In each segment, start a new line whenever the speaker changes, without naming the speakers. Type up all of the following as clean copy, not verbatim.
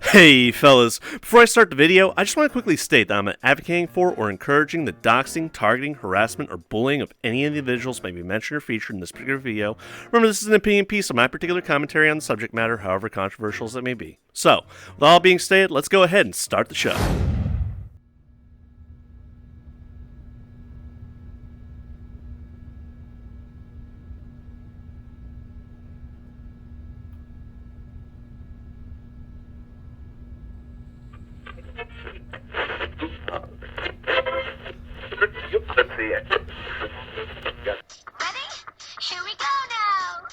Hey fellas, before I start the video, I just want to quickly state that I'm not advocating for or encouraging the doxing, targeting, harassment, or bullying of any individuals may be mentioned or featured in this particular video. Remember, this is an opinion piece of my particular commentary on the subject matter, however controversial as it may be. So, with all being stated, let's go ahead and start the show.
Ready? Here we go now!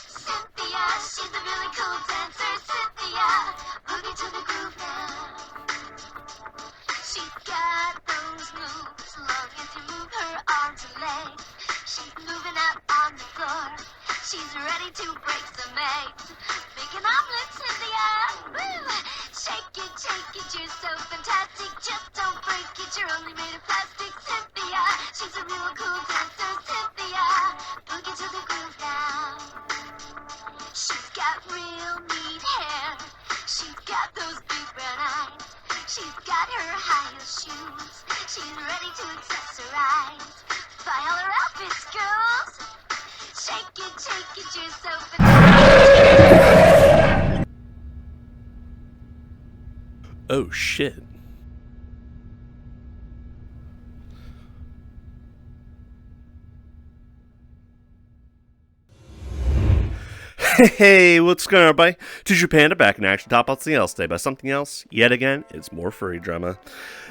Cynthia, she's a really cool dancer. Cynthia, boogie to the groove now. She's got those moves, longing to move her arms and legs. She's moving out on the floor. She's ready to break some eggs. Make an omelet, Cynthia! Woo! Shake it, you're so fantastic. Just don't break it, you're only made of plastic. Cynthia, she's a real cool dancer. Cynthia, boogie to the groove now. She's got real neat hair. She's got those big brown eyes. She's got her high heel shoes. She's ready to accessorize. Buy all her outfits, girls. Shake it, you're so fantastic.
Oh shit. Hey, what's going on, everybody? Teacher Panda back in action, top out something else today. By something else, yet again, it's more furry drama.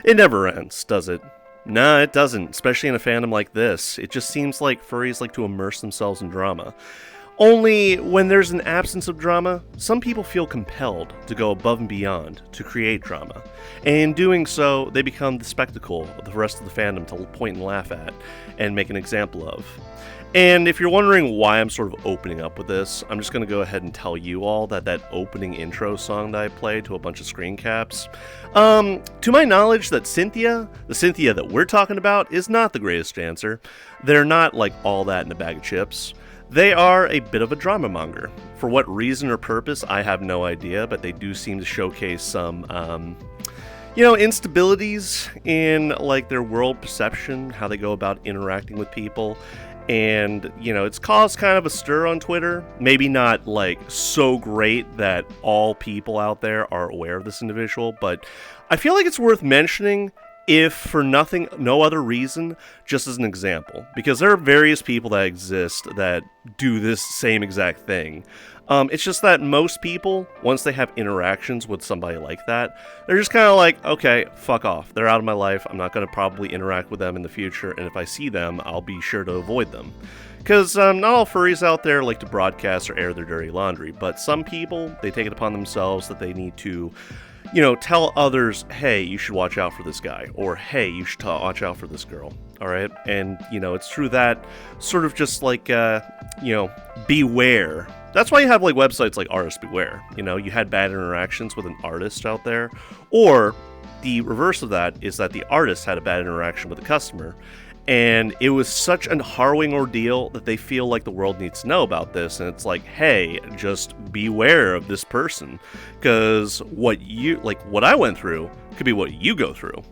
It never ends, does it? Nah, it doesn't, especially in a fandom like this. It just seems like furries like to immerse themselves in drama. Only when there's an absence of drama, some people feel compelled to go above and beyond to create drama. And in doing so, they become the spectacle of the rest of the fandom to point and laugh at and make an example of. And if you're wondering why I'm sort of opening up with this, I'm just going to go ahead and tell you all that opening intro song that I played to a bunch of screen caps, to my knowledge, that Cynthia, the Cynthia that we're talking about, is not the greatest dancer. They're not like all that in a bag of chips. They are a bit of a drama monger. For what reason or purpose, I have no idea, but they do seem to showcase some, instabilities in like their world perception, how they go about interacting with people. And, it's caused kind of a stir on Twitter. Maybe not, like, so great that all people out there are aware of this individual, but I feel like it's worth mentioning, if for no other reason, just as an example. Because there are various people that exist that do this same exact thing. It's just that most people, once they have interactions with somebody like that, they're just kind of like, okay, fuck off. They're out of my life. I'm not going to probably interact with them in the future, and if I see them, I'll be sure to avoid them. Because not all furries out there like to broadcast or air their dirty laundry, but some people, they take it upon themselves that they need to, tell others, hey, you should watch out for this guy, or hey, you should watch out for this girl, alright? And, it's through that sort of just like, beware. That's why you have like websites like Artist Beware. You had bad interactions with an artist out there, or the reverse of that is that the artist had a bad interaction with a customer, and it was such a harrowing ordeal that they feel like the world needs to know about this, and it's like, hey, just beware of this person, because what I went through could be what you go through.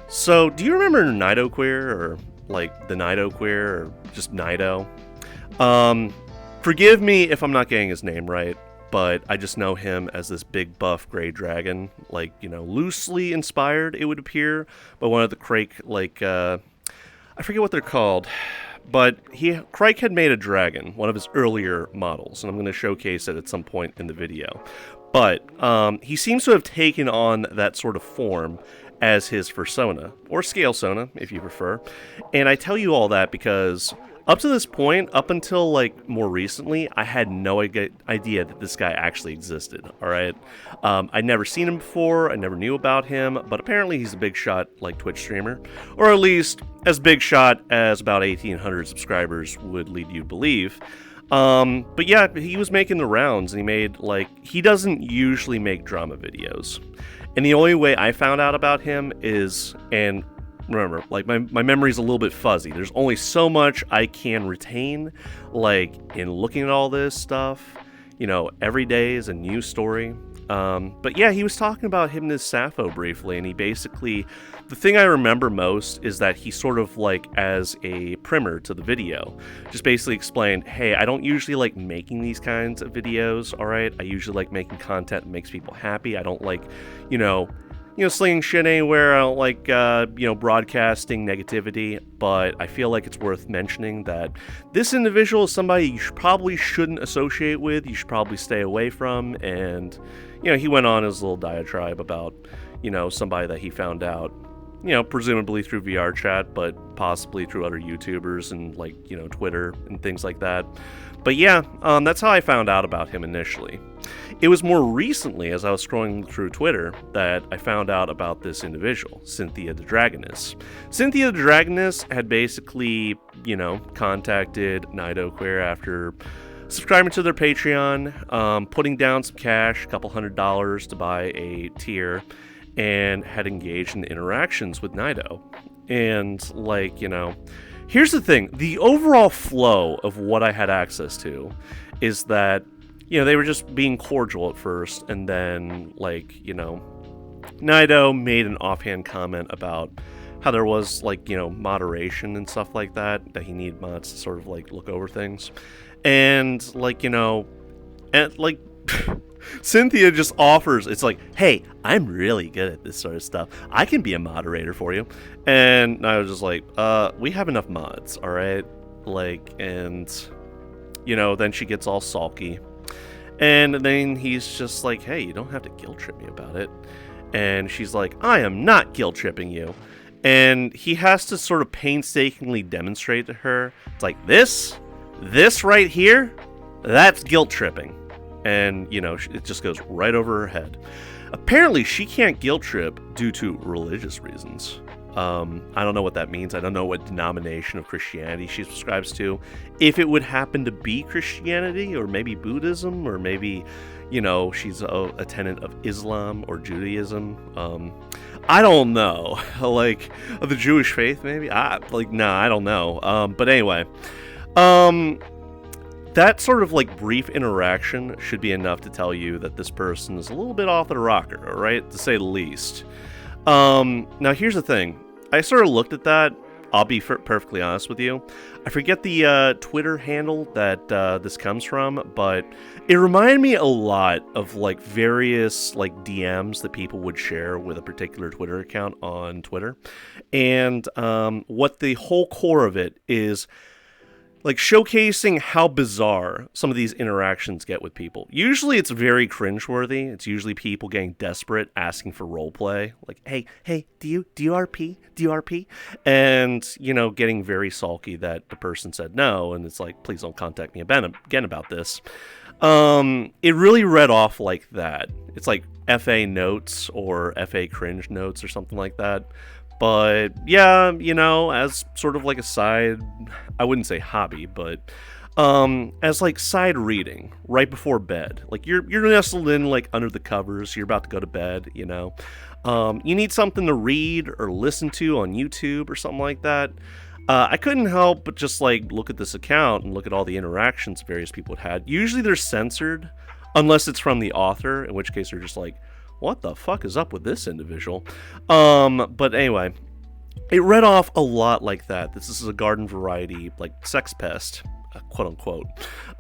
So, do you remember Nido Queer, or like the Nido Queer, or just Nido? Forgive me if I'm not getting his name right, but I just know him as this big buff gray dragon, loosely inspired, it would appear, by one of the Crake, I forget what they're called, but Crake had made a dragon, one of his earlier models, and I'm going to showcase it at some point in the video. But he seems to have taken on that sort of form as his fursona, or scalesona, if you prefer. And I tell you all that because up to this point, up until more recently, I had no idea that this guy actually existed, alright? I'd never seen him before, I never knew about him, but apparently he's a big shot Twitch streamer, or at least as big shot as about 1,800 subscribers would lead you to believe. But yeah, he was making the rounds, and he made, he doesn't usually make drama videos. And the only way I found out about him is, and remember, my memory's a little bit fuzzy. There's only so much I can retain, in looking at all this stuff. every day is a new story. But yeah, he was talking about him and his Sappho briefly, and he basically, the thing I remember most is that he sort of like, as a primer to the video, just basically explained, hey, I don't usually like making these kinds of videos, alright? I usually like making content that makes people happy. I don't like, slinging shit anywhere. I don't like, broadcasting negativity, but I feel like it's worth mentioning that this individual is somebody you probably shouldn't associate with, you should probably stay away from, and, he went on his little diatribe about, somebody that he found out, presumably through VR chat, but possibly through other YouTubers and, Twitter and things like that. But yeah, that's how I found out about him initially. It was more recently, as I was scrolling through Twitter, that I found out about this individual, SynthiaTheDragoness. SynthiaTheDragoness had basically, contacted Nido Queer after subscribing to their Patreon, putting down some cash, a couple $100 to buy a tier, and had engaged in interactions with Nido. And, here's the thing. The overall flow of what I had access to is that, they were just being cordial at first, and then, Nido made an offhand comment about how there was, moderation and stuff like that he needed mods to sort of, look over things. And, Cynthia just offers, it's like, hey, I'm really good at this sort of stuff. I can be a moderator for you. And I was just like, we have enough mods, alright? And, then she gets all sulky. And then he's just like, hey, you don't have to guilt trip me about it. And she's like, I am not guilt tripping you. And he has to sort of painstakingly demonstrate to her, it's like, this right here, that's guilt tripping. And, it just goes right over her head. Apparently, she can't guilt trip due to religious reasons. I don't know what that means. I don't know what denomination of Christianity she subscribes to. If it would happen to be Christianity, or maybe Buddhism, or maybe, she's a tenant of Islam or Judaism. I don't know. The Jewish faith, maybe? I don't know. But anyway. That sort of brief interaction should be enough to tell you that this person is a little bit off the rocker, alright? To say the least. Now here's the thing. I sort of looked at that. I'll be perfectly honest with you. I forget the Twitter handle that this comes from, but it reminded me a lot of various DMs that people would share with a particular Twitter account on Twitter. And what the whole core of it is, showcasing how bizarre some of these interactions get with people. Usually it's very cringeworthy. It's usually people getting desperate, asking for roleplay. Hey, do you RP? Do you RP? And, getting very sulky that the person said no, and it's like, please don't contact me again about this. It really read off like that. It's like FA notes or FA cringe notes or something like that. But yeah, as sort of a side, I wouldn't say hobby, but as side reading right before bed. You're nestled in under the covers, you're about to go to bed, you need something to read or listen to on YouTube or something like that. I couldn't help but just look at this account and look at all the interactions various people had. Usually they're censored unless it's from the author, in which case they're just what the fuck is up with this individual? But anyway, it read off a lot like that. This is a garden variety, sex pest, quote unquote.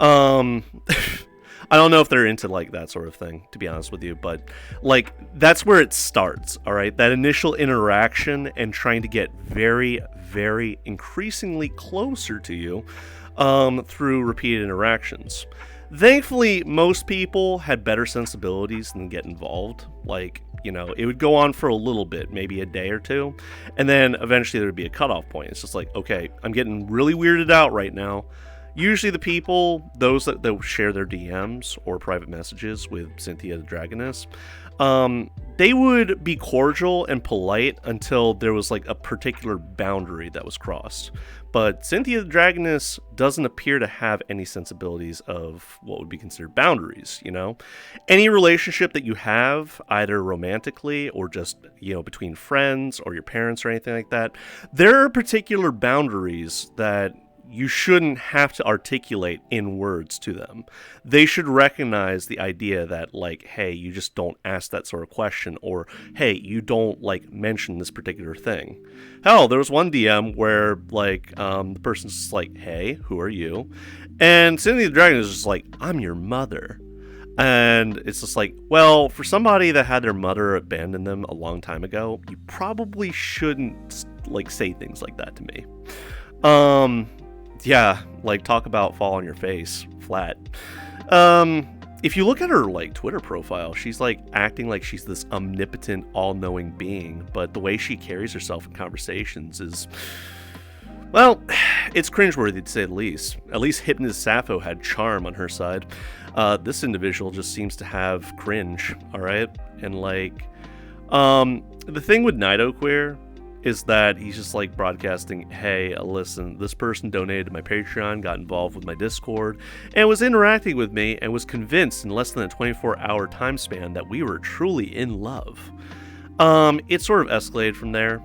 I don't know if they're into that sort of thing, to be honest with you, but that's where it starts, all right? That initial interaction and trying to get very, very increasingly closer to you through repeated interactions. Thankfully, most people had better sensibilities than get involved. It would go on for a little bit, maybe a day or two, and then eventually there would be a cutoff point. It's just okay, I'm getting really weirded out right now. Usually the people, those that share their DMs or private messages with SynthiaTheDragoness, they would be cordial and polite until there was a particular boundary that was crossed. But SynthiaTheDragoness doesn't appear to have any sensibilities of what would be considered boundaries, Any relationship that you have, either romantically or just, between friends or your parents or anything like that, there are particular boundaries that you shouldn't have to articulate in words to them. They should recognize the idea that, like, hey, you just don't ask that sort of question, or hey, you don't, like, mention this particular thing. Hell, there was one DM where, like, the person's just like, hey, who are you? And SynthiaTheDragoness is just like, I'm your mother. And it's just like, well, for somebody that had their mother abandon them a long time ago, you probably shouldn't, like, say things like that to me. Yeah, like, talk about fall on your face, flat. If you look at her, like, Twitter profile, she's, like, acting like she's this omnipotent, all-knowing being, but the way she carries herself in conversations is, well, it's cringeworthy to say the least. At least Hypnotist Sappho had charm on her side. This individual just seems to have cringe, alright? And, like, the thing with Nido Queer is that he's just, like, broadcasting, hey, listen, this person donated to my Patreon, got involved with my Discord, and was interacting with me, and was convinced in less than a 24-hour time span that we were truly in love. It sort of escalated from there.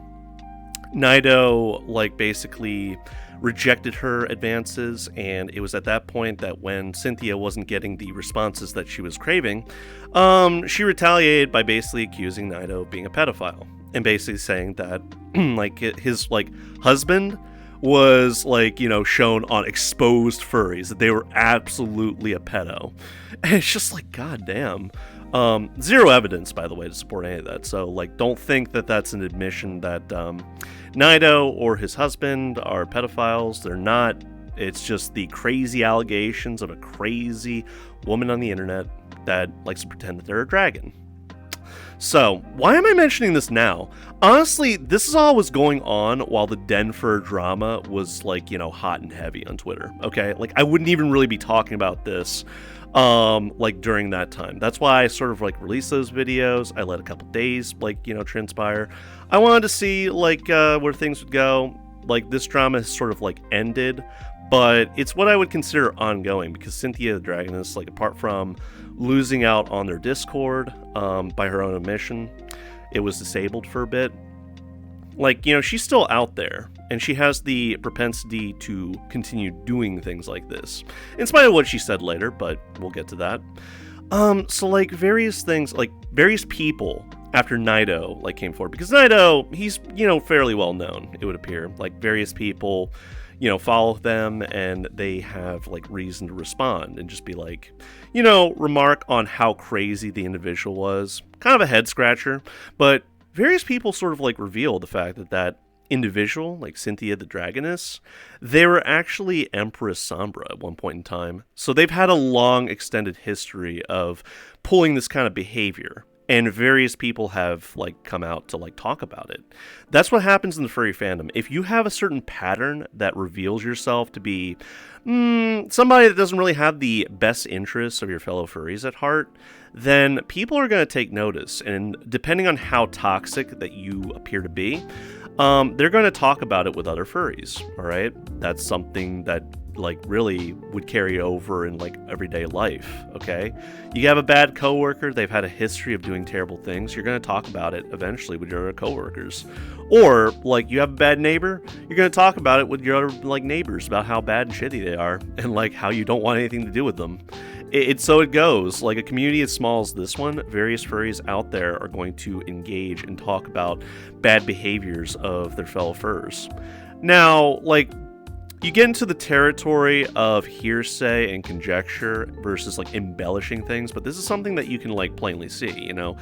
Nido, like, basically rejected her advances, and it was at that point that when Cynthia wasn't getting the responses that she was craving, she retaliated by basically accusing Nido of being a pedophile, and basically saying that, like, his, like, husband was, like, you know, shown on exposed furries, that they were absolutely a pedo. And it's just like, goddamn. Zero evidence, by the way, to support any of that. So, like, don't think that that's an admission that Nido or his husband are pedophiles. They're not. It's just the crazy allegations of a crazy woman on the internet that likes to pretend that they're a dragon. So, why am I mentioning this now? Honestly, this is all was going on while the DenFur drama was, like, you know, hot and heavy on Twitter, okay? Like, I wouldn't even really be talking about this, like, during that time. That's why I sort of, like, released those videos. I let a couple days, like, you know, transpire. I wanted to see, like, where things would go. Like, this drama has sort of, like, ended, but it's what I would consider ongoing, because SynthiaTheDragoness, like, apart from losing out on their Discord by her own admission, it was disabled for a bit. Like, you know, she's still out there, and she has the propensity to continue doing things like this, in spite of what she said later, but we'll get to that. So, like, various things, like, various people after Nido, like, came forward, because Nido, he's, you know, fairly well known, it would appear. Like, various people, you know, follow them, and they have, like, reason to respond and just be like, you know, remark on how crazy the individual was. Kind of a head scratcher, but various people sort of, like, reveal the fact that that individual, like SynthiaTheDragoness, they were actually Empress Sombra at one point in time. So they've had a long, extended history of pulling this kind of behavior, and various people have, like, come out to, like, talk about it. That's what happens in the furry fandom. If you have a certain pattern that reveals yourself to be somebody that doesn't really have the best interests of your fellow furries at heart, then people are going to take notice. And depending on how toxic that you appear to be, they're going to talk about it with other furries, all right? That's something that, like, really would carry over in, like, everyday life, okay? You have a bad coworker, they've had a history of doing terrible things, you're going to talk about it eventually with your other coworkers. Or, like, you have a bad neighbor, you're going to talk about it with your other, like, neighbors about how bad and shitty they are, and, like, how you don't want anything to do with them. So it goes. Like, a community as small as this one, various furries out there are going to engage and talk about bad behaviors of their fellow furs. Now, like, you get into the territory of hearsay and conjecture versus, like, embellishing things, but this is something that you can, like, plainly see, you know?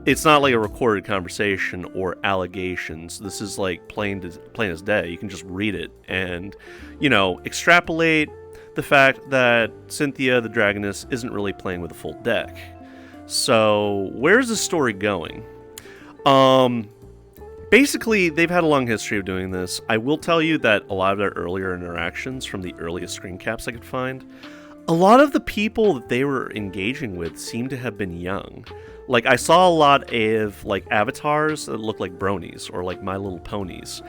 It's not like a recorded conversation or allegations. This is, like, plain as day. You can just read it and, you know, extrapolate the fact that SynthiaTheDragoness isn't really playing with a full deck. So, where's the story going? Basically, they've had a long history of doing this. I will tell you that a lot of their earlier interactions, from the earliest screen caps I could find, a lot of the people that they were engaging with seem to have been young. Like, I saw a lot of, like, avatars that look like bronies, or, like, My Little Ponies.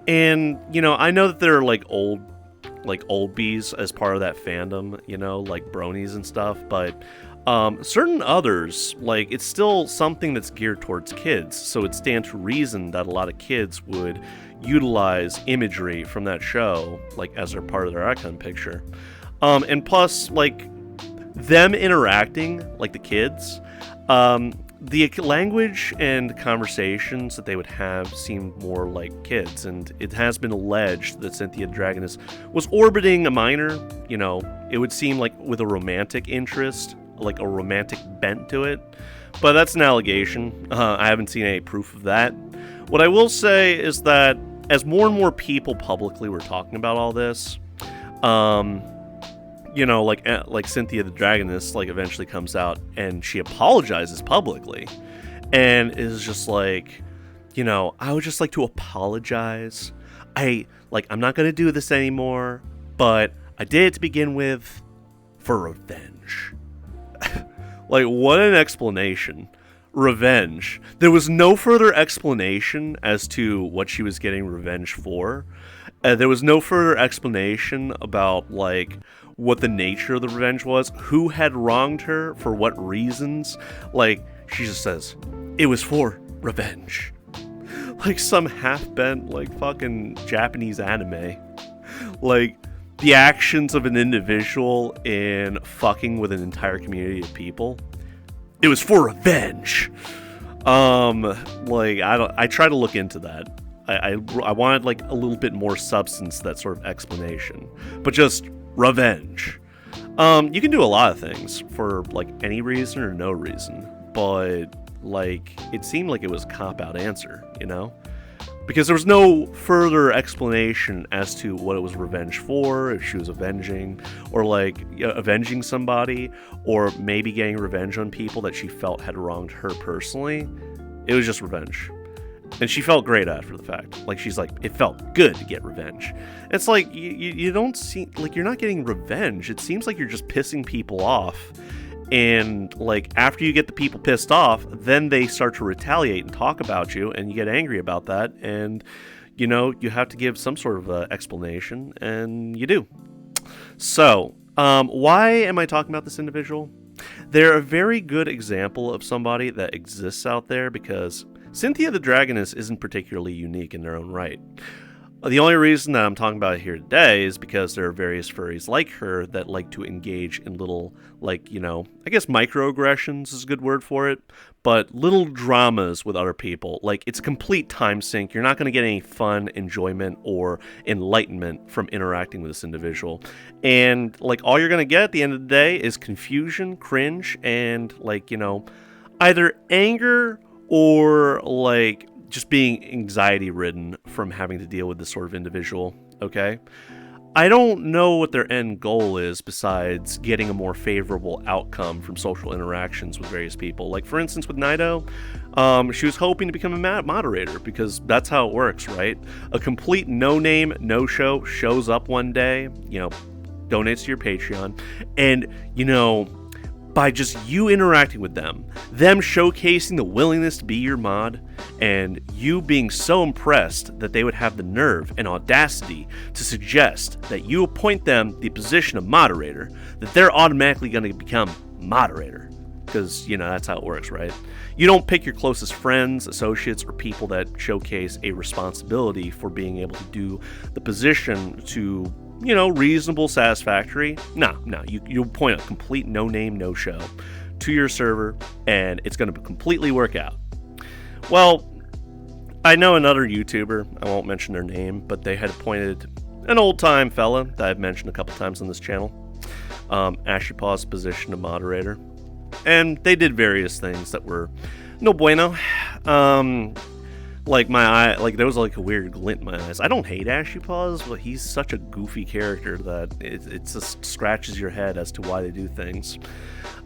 And, you know, I know that there are, like, old bees as part of that fandom, you know, like bronies and stuff, but Certain others, like, it's still something that's geared towards kids, so it stands to reason that a lot of kids would utilize imagery from that show, like, as their part of their icon picture. And plus, like, them interacting, like the kids, the language and conversations that they would have seemed more like kids, and it has been alleged that SynthiaTheDragoness was orbiting a minor. You know, it would seem like with a romantic interest, like a romantic bent to it, but that's an allegation. I haven't seen any proof of that. What I will say is that as more and more people publicly were talking about all this, you know, like SynthiaTheDragoness, like, eventually comes out and she apologizes publicly and is just like, you know, I would just like to apologize. I'm not going to do this anymore, but I did it to begin with for revenge. Like, what an explanation. Revenge. There was no further explanation as to what she was getting revenge for. There was no further explanation about, like, what the nature of the revenge was, who had wronged her, for what reasons. Like, she just says, it was for revenge. Like some half-bent, like, fucking Japanese anime. Like, the actions of an individual in fucking with an entire community of people. It was for revenge. Like, I try to look into that. I wanted, like, a little bit more substance to that sort of explanation. But just revenge. You can do a lot of things for, like, any reason or no reason. But, like, it seemed like it was a cop-out answer, you know? Because there was no further explanation as to what it was revenge for, if she was avenging, or, like, avenging somebody, or maybe getting revenge on people that she felt had wronged her personally. It was just revenge. And she felt great after the fact. Like, she's like, it felt good to get revenge. It's like, you don't see, like, you're not getting revenge. It seems like you're just pissing people off. And, like, after you get the people pissed off, then they start to retaliate and talk about you, and you get angry about that. And, you know, you have to give some sort of explanation, and you do. So, why am I talking about this individual? They're a very good example of somebody that exists out there, because SynthiaTheDragoness isn't particularly unique in their own right. The only reason that I'm talking about it here today is because there are various furries like her that like to engage in little, like, you know, I guess microaggressions is a good word for it, but little dramas with other people. Like, it's a complete time sink. You're not going to get any fun, enjoyment, or enlightenment from interacting with this individual. And, like, all you're going to get at the end of the day is confusion, cringe, and, like, you know, either anger or, like, just being anxiety-ridden from having to deal with this sort of individual, okay? I don't know what their end goal is besides getting a more favorable outcome from social interactions with various people. Like, for instance, with Nido, she was hoping to become a moderator, because that's how it works, right? A complete no-name, no-show shows up one day, you know, donates to your Patreon, and, you know, by just you interacting with them showcasing the willingness to be your mod, and you being so impressed that they would have the nerve and audacity to suggest that you appoint them the position of moderator, that they're automatically going to become moderator. Because, you know, that's how it works, right? You don't pick your closest friends, associates, or people that showcase a responsibility for being able to do the position to, you know, reasonable, satisfactory. No, you point a complete no-name, no-show to your server, and it's going to completely work out. Well, I know another YouTuber, I won't mention their name, but they had appointed an old-time fella that I've mentioned a couple times on this channel, Ashy Paw's position of moderator, and they did various things that were no bueno. Like, my eye, like, there was, like, a weird glint in my eyes. I don't hate Ashy Paws, but he's such a goofy character that it just scratches your head as to why they do things.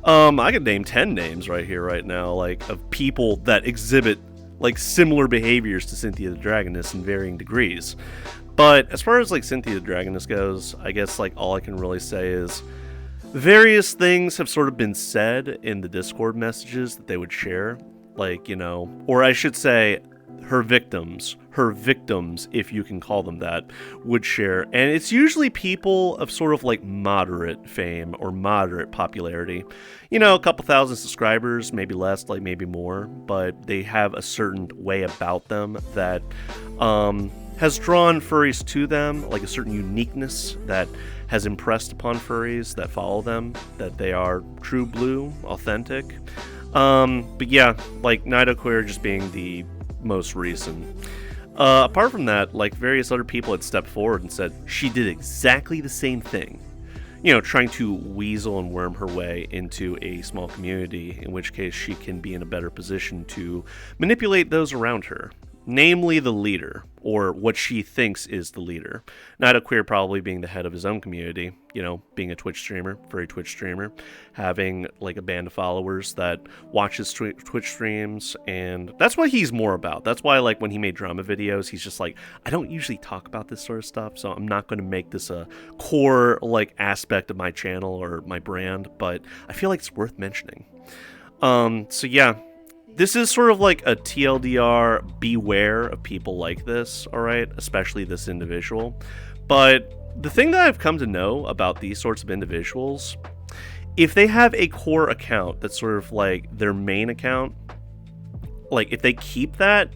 I could name 10 names right here, right now, like, of people that exhibit, like, similar behaviors to SynthiaTheDragoness in varying degrees. But as far as, like, SynthiaTheDragoness goes, I guess, like, all I can really say is various things have sort of been said in the Discord messages that they would share. Like, you know, or I should say, her victims, if you can call them that, would share. And it's usually people of sort of like moderate fame or moderate popularity. You know, a couple thousand subscribers, maybe less, like maybe more, but they have a certain way about them that has drawn furries to them, like a certain uniqueness that has impressed upon furries that follow them, that they are true blue, authentic. But yeah, like Nidoqueer just being the most recent. Apart from that, like various other people had stepped forward and said she did exactly the same thing. You know, trying to weasel and worm her way into a small community, in which case she can be in a better position to manipulate those around her. Namely the leader, or what she thinks is the leader. Nidoqueer probably being the head of his own community, you know, being a Twitch streamer, furry Twitch streamer, having like a band of followers that watches Twitch streams, and that's what he's more about. That's why, like, when he made drama videos, he's just like, I don't usually talk about this sort of stuff, so I'm not going to make this a core, like, aspect of my channel or my brand, but I feel like it's worth mentioning. So yeah. This is sort of like a TLDR, beware of people like this, alright? Especially this individual. But the thing that I've come to know about these sorts of individuals, if they have a core account that's sort of like their main account, like if they keep that,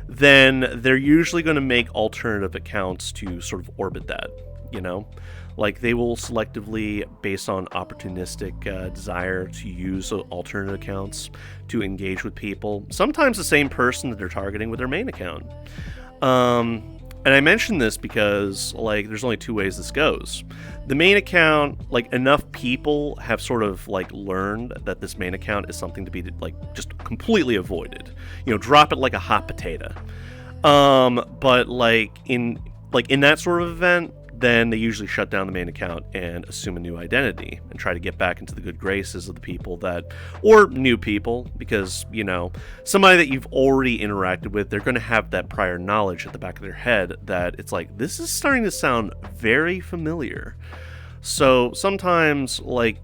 then they're usually going to make alternative accounts to sort of orbit that, you know? Like, they will selectively, based on opportunistic desire, to use alternate accounts to engage with people. Sometimes the same person that they're targeting with their main account. And I mention this because, like, there's only two ways this goes. The main account, like, enough people have sort of, like, learned that this main account is something to be, like, just completely avoided. You know, drop it like a hot potato. But, like, in that sort of event, then they usually shut down the main account and assume a new identity and try to get back into the good graces of the people that, or new people, because, you know, somebody that you've already interacted with, they're going to have that prior knowledge at the back of their head that it's like, this is starting to sound very familiar. So sometimes, like,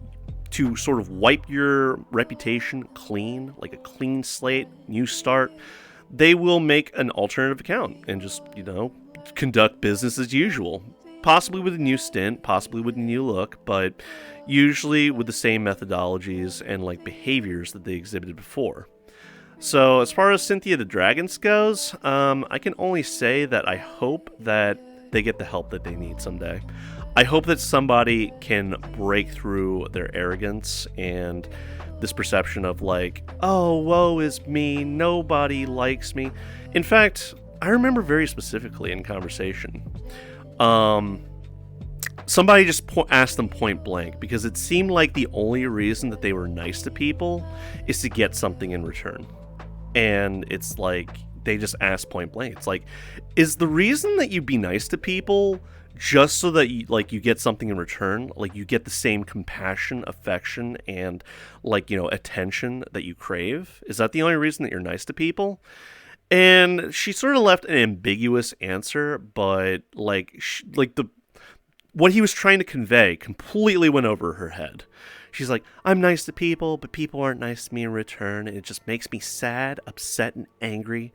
to sort of wipe your reputation clean, like a clean slate, new start, they will make an alternative account and just, you know, conduct business as usual. Possibly with a new stint, possibly with a new look, but usually with the same methodologies and like behaviors that they exhibited before. So as far as SynthiaTheDragoness goes, I can only say that I hope that they get the help that they need someday. I hope that somebody can break through their arrogance and this perception of like, oh, woe is me, nobody likes me. In fact, I remember very specifically in conversation, somebody just asked them point blank, because it seemed like the only reason that they were nice to people is to get something in return. And it's like, they just asked point blank. It's like, is the reason that you be nice to people just so that you, like, you get something in return? Like, you get the same compassion, affection, and, like, you know, attention that you crave? Is that the only reason that you're nice to people? And she sort of left an ambiguous answer, but like what he was trying to convey completely went over her head. She's like, I'm nice to people, but people aren't nice to me in return, and it just makes me sad, upset, and angry.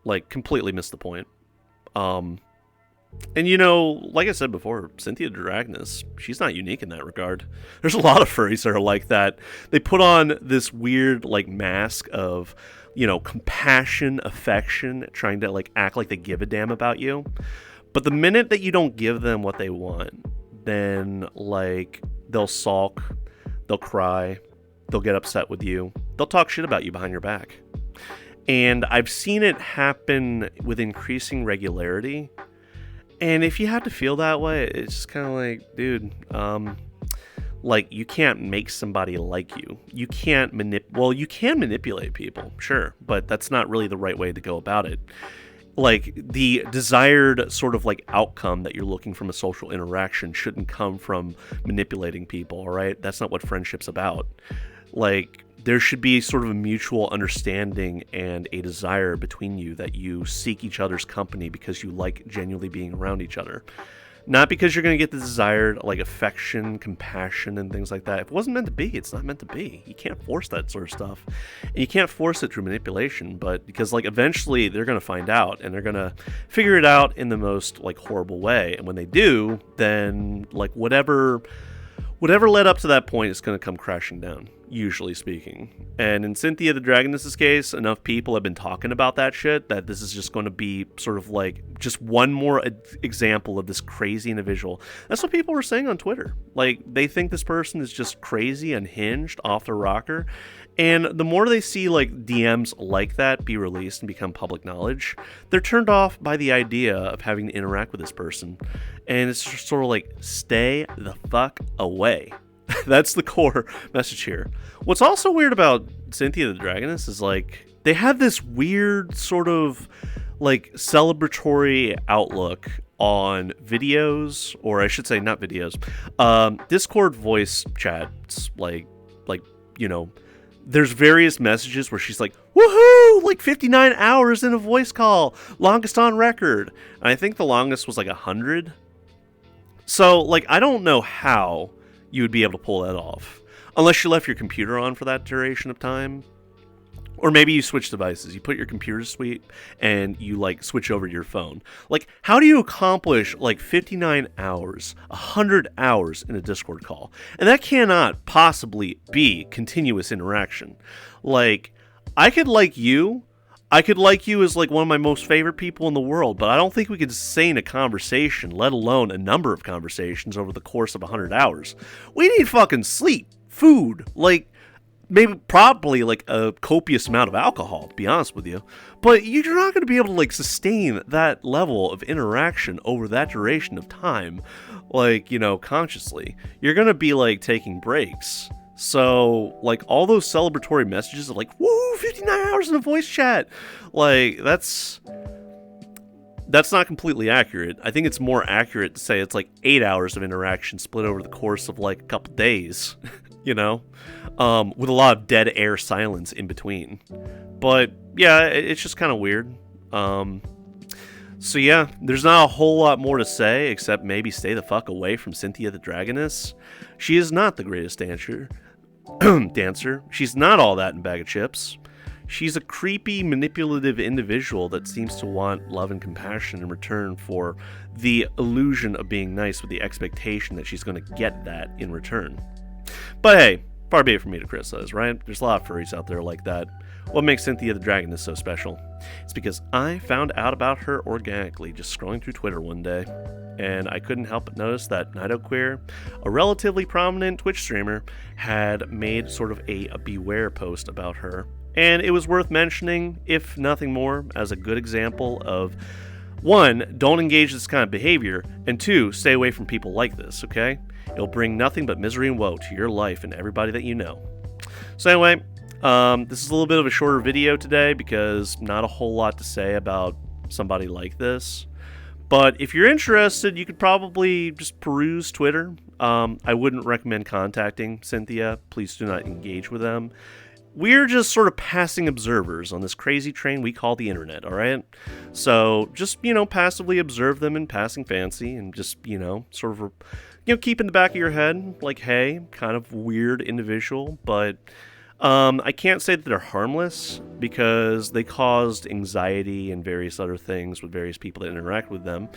Like, completely missed the point. And you know, like I said before, SynthiaTheDragoness, she's not unique in that regard. There's a lot of furries that are like that. They put on this weird, like, mask of, you know, compassion, affection, trying to, like, act like they give a damn about you. But the minute that you don't give them what they want, then, like, they'll sulk, they'll cry, they'll get upset with you, they'll talk shit about you behind your back. And I've seen it happen with increasing regularity. And if you have to feel that way, it's just kind of like, dude, like, you can't make somebody like you. You can't you can manipulate people, sure, but that's not really the right way to go about it. Like, the desired sort of, like, outcome that you're looking from a social interaction shouldn't come from manipulating people, all right? That's not what friendship's about. Like, there should be sort of a mutual understanding and a desire between you that you seek each other's company because you like genuinely being around each other. Not because you're going to get the desired, like, affection, compassion, and things like that. If it wasn't meant to be, it's not meant to be. You can't force that sort of stuff. And you can't force it through manipulation, but because, like, eventually they're going to find out, and they're going to figure it out in the most, like, horrible way. And when they do, then, like, whatever led up to that point is going to come crashing down, usually speaking. And in SynthiaTheDragoness' case, enough people have been talking about that shit that this is just going to be sort of like just one more example of this crazy individual. That's what people were saying on Twitter. Like, they think this person is just crazy, unhinged, off the rocker. And the more they see, like, DMs like that be released and become public knowledge, they're turned off by the idea of having to interact with this person. And it's just sort of like, stay the fuck away. That's the core message here. What's also weird about SynthiaTheDragoness is, like, they have this weird sort of, like, celebratory outlook on videos, or I should say not videos, Discord voice chats, like, you know, there's various messages where she's like, woohoo, like 59 hours in a voice call, longest on record. And I think the longest was like 100. So, like, I don't know how you would be able to pull that off, unless you left your computer on for that duration of time. Or maybe you switch devices. You put your computer to sleep and you, like, switch over to your phone. Like, how do you accomplish, like, 59 hours, 100 hours in a Discord call? And that cannot possibly be continuous interaction. Like, I could like you as, like, one of my most favorite people in the world, but I don't think we could sustain a conversation, let alone a number of conversations over the course of 100 hours. We need fucking sleep, food, like, maybe probably like a copious amount of alcohol, to be honest with you. But you're not going to be able to, like, sustain that level of interaction over that duration of time, like, you know, consciously. You're going to be, like, taking breaks. So, like, all those celebratory messages of, like, woo, 59 hours in a voice chat, like, that's not completely accurate. I think it's more accurate to say it's like 8 hours of interaction split over the course of, like, a couple days, you know, with a lot of dead air silence in between. But yeah, it's just kind of weird. So yeah, there's not a whole lot more to say except maybe stay the fuck away from SynthiaTheDragoness. She is not the greatest dancer. She's not all that in a bag of chips. She's a creepy, manipulative individual that seems to want love and compassion in return for the illusion of being nice with the expectation that she's going to get that in return. But hey, far be it from me to criticize, right? There's a lot of furries out there like that. What makes SynthiaTheDragoness so special? It's because I found out about her organically just scrolling through Twitter one day, and I couldn't help but notice that NidoQueer, a relatively prominent Twitch streamer, had made sort of a beware post about her. And it was worth mentioning, if nothing more, as a good example of, 1, don't engage this kind of behavior, and 2, stay away from people like this, okay? It'll bring nothing but misery and woe to your life and everybody that you know. So anyway, this is a little bit of a shorter video today because not a whole lot to say about somebody like this. But if you're interested, you could probably just peruse Twitter. I wouldn't recommend contacting Synthia. Please do not engage with them. We're just sort of passing observers on this crazy train we call the internet, alright? So just, you know, passively observe them in passing fancy and just, you know, sort of, you know, keep in the back of your head, like, hey, kind of weird individual, but I can't say that they're harmless because they caused anxiety and various other things with various people that interact with them.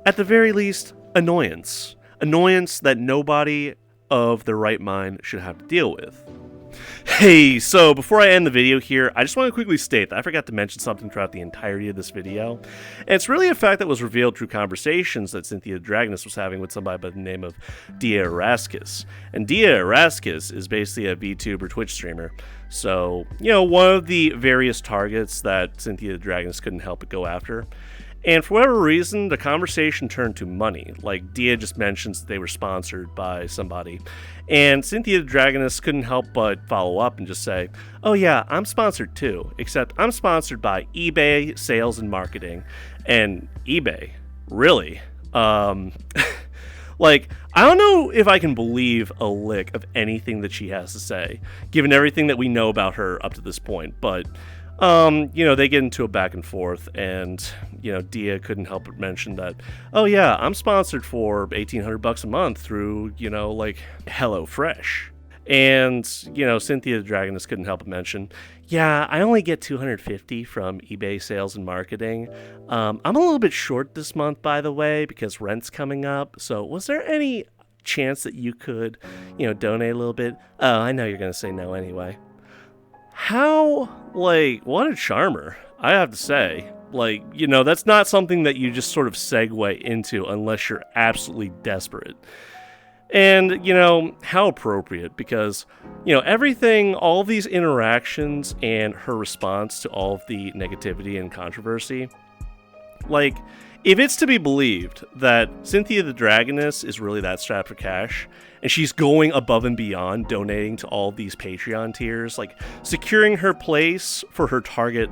At the very least, annoyance. Annoyance that nobody of their right mind should have to deal with. Hey, so before I end the video here, I just want to quickly state that I forgot to mention something throughout the entirety of this video. And it's really a fact that was revealed through conversations that SynthiaTheDragoness was having with somebody by the name of Dia Erascus. And Dia Erascus is basically a VTuber Twitch streamer. So, you know, one of the various targets that SynthiaTheDragoness couldn't help but go after. And for whatever reason, the conversation turned to money. Like, Dia just mentions that they were sponsored by somebody. And SynthiaTheDragoness couldn't help but follow up and just say, oh yeah, I'm sponsored too, except I'm sponsored by eBay Sales and Marketing. And eBay? Really? Like, I don't know if I can believe a lick of anything that she has to say, given everything that we know about her up to this point, but you know, they get into a back and forth, and Dia couldn't help but mention that, oh yeah, I'm sponsored for $1,800 a month through, like HelloFresh. And, SynthiaTheDragoness couldn't help but mention, yeah, I only get $250 from eBay sales and marketing. I'm a little bit short this month, by the way, because rent's coming up. So was there any chance that you could, donate a little bit? Oh, I know you're going to say no anyway. How, what a charmer, I have to say. That's not something that you just sort of segue into unless you're absolutely desperate. And, how appropriate, because, everything, all of these interactions and her response to all of the negativity and controversy, if it's to be believed that SynthiaTheDragoness is really that strapped for cash, and she's going above and beyond donating to all these Patreon tiers, securing her place for her target,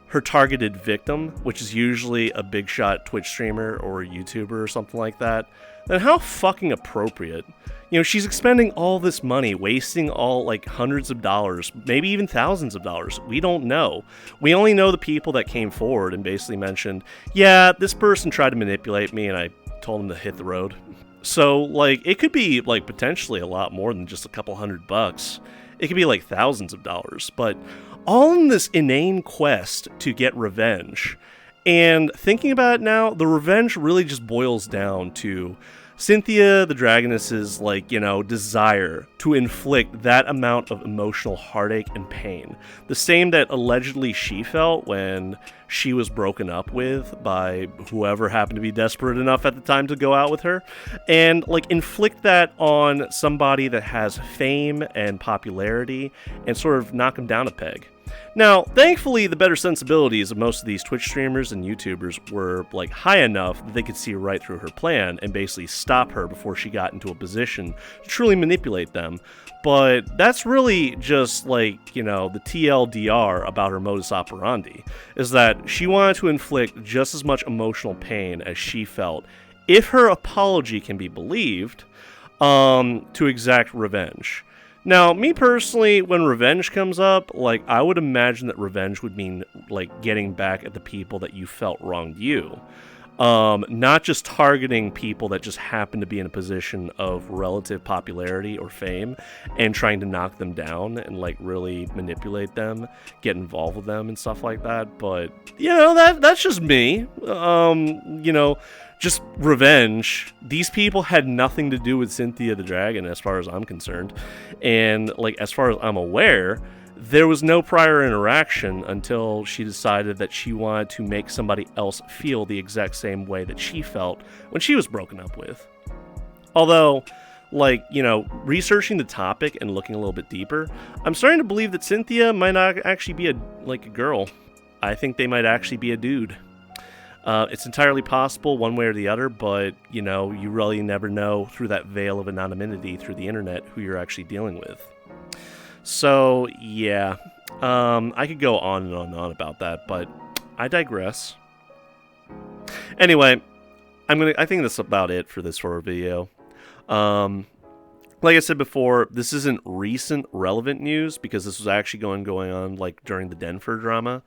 her targeted victim, which is usually a big shot Twitch streamer or a YouTuber or something like that, then how fucking appropriate. She's expending all this money, wasting all hundreds of dollars, maybe even thousands of dollars. We don't know. We only know the people that came forward and basically mentioned, yeah, this person tried to manipulate me and I told him to hit the road. So, it could be, potentially a lot more than just a couple $100. It could be, thousands of dollars. But all in this inane quest to get revenge. And thinking about it now, the revenge really just boils down to SynthiaTheDragoness's, desire to inflict that amount of emotional heartache and pain. The same that allegedly she felt when she was broken up with by whoever happened to be desperate enough at the time to go out with her. And, inflict that on somebody that has fame and popularity and sort of knock them down a peg. Now, thankfully, the better sensibilities of most of these Twitch streamers and YouTubers were, high enough that they could see right through her plan and basically stop her before she got into a position to truly manipulate them. But that's really just, the TLDR about her modus operandi, is that she wanted to inflict just as much emotional pain as she felt, if her apology can be believed, to exact revenge. Now, me personally, when revenge comes up, I would imagine that revenge would mean, getting back at the people that you felt wronged you. Not just targeting people that just happen to be in a position of relative popularity or fame and trying to knock them down and, really manipulate them, get involved with them and stuff like that. But, that's just me. Just revenge. These people had nothing to do with Cynthia the Dragon as far as I'm concerned. And, as far as I'm aware, there was no prior interaction until she decided that she wanted to make somebody else feel the exact same way that she felt when she was broken up with. Although, researching the topic and looking a little bit deeper, I'm starting to believe that Cynthia might not actually be a girl. I think they might actually be a dude. It's entirely possible one way or the other, but, you really never know through that veil of anonymity through the internet who you're actually dealing with. So, yeah, I could go on and on and on about that, but I digress. Anyway, I think that's about it for this horror video. Like I said before, this isn't recent relevant news because this was actually going on during the DenFur drama.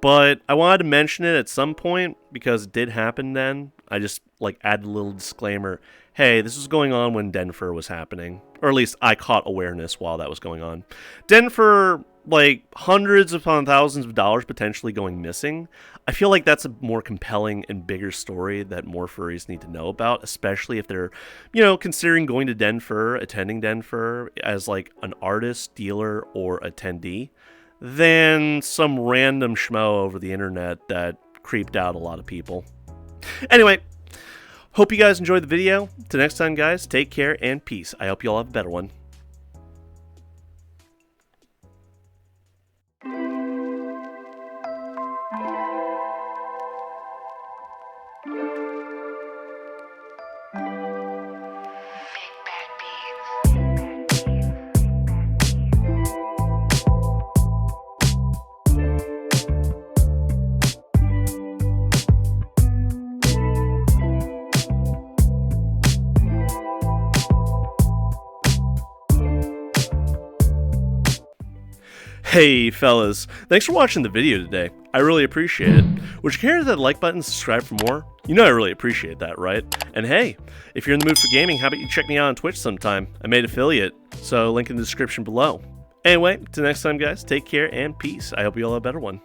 But I wanted to mention it at some point because it did happen then. I just added a little disclaimer. Hey, this was going on when DenFur was happening. Or at least I caught awareness while that was going on. DenFur, hundreds upon thousands of dollars potentially going missing. I feel like that's a more compelling and bigger story that more furries need to know about, especially if they're, considering going to DenFur, attending DenFur as an artist, dealer, or attendee, than some random schmo over the internet that creeped out a lot of people. Anyway, hope you guys enjoyed the video. Till next time, guys, take care and peace. I hope you all have a better one. Hey fellas, thanks for watching the video today. I really appreciate it. Would you care to hit that like button and subscribe for more? You know I really appreciate that, right? And hey, if you're in the mood for gaming, how about you check me out on Twitch sometime? I made affiliate, so link in the description below. Anyway, till next time guys, take care and peace. I hope you all have a better one.